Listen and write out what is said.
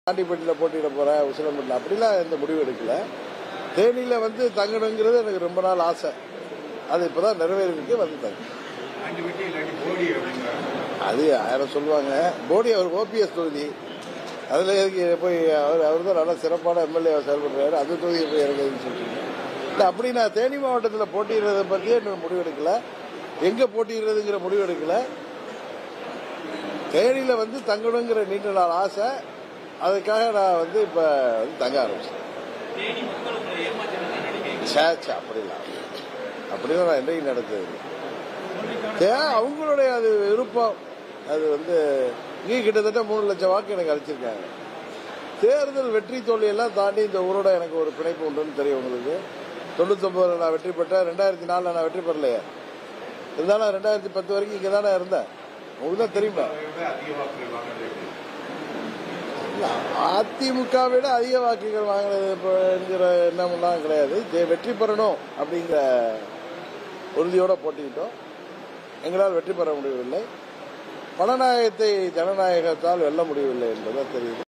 ஆண்டிப்பட்டியில் போட்டியிட போறேன், உசிலம்பட்டியில் அப்படிலாம் எந்த முடிவு எடுக்கல. தேனியில வந்து தங்கணுங்கிறது எனக்கு ரொம்ப நாள் ஆசை. அது இப்பதான் நிறைவேறிருக்கு. வந்து தங்க அது 1000 சொல்லுவாங்க. போடி அவர் ஓபிஎஸ் தொகுதி, அதுல போய் அவர் தான் நல்லா சிறப்பான எம்எல்ஏ செயல்படுறாரு. அது தொகுதியை போய் இறங்குதுன்னு சொல்றீங்க. இல்ல அப்படி நான் தேனி மாவட்டத்தில் போட்டியிடுறதை பற்றியே இன்னும் முடிவு எடுக்கல. எங்க போட்டியிடுறதுங்கிற முடிவு எடுக்கல. தேனியில வந்து தங்கணுங்கிற நீண்ட நாள் ஆசை. அதுக்காக நான் வந்து இப்ப தங்க ஆரம்பிச்சேன். அப்படிலாம் நான் என்னைக்கு நடந்தது. அவங்களுடைய அது விருப்பம். அது வந்து இங்கே கிட்டத்தட்ட 3 லட்சம் வாக்கு எனக்கு அளிச்சிருக்காங்க. தேர்தல் வெற்றி தோல்வியெல்லாம் தாண்டி இந்த ஊரோட எனக்கு ஒரு பிணைப்பு உண்டுன்னு தெரியும் உங்களுக்கு. 99 நான் வெற்றி பெற்றேன், 2004 நான் வெற்றி பெறலையே. இருந்தாலும் 2010 வரைக்கும் இங்கே தானே இருந்தேன். உங்களுக்கு தான் தெரியுமா? அதிமுக விட அதிக வாக்குகள் வாங்கினதுங்கிற எண்ணமெல்லாம் கிடையாது. வெற்றி பெறணும் அப்படிங்கிற உறுதியோட போட்டிக்கிட்டோம். எங்களால் வெற்றி பெற முடியவில்லை. பணநாயகத்தை ஜனநாயகத்தால் வெல்ல முடியவில்லை என்பதை தெரியுது.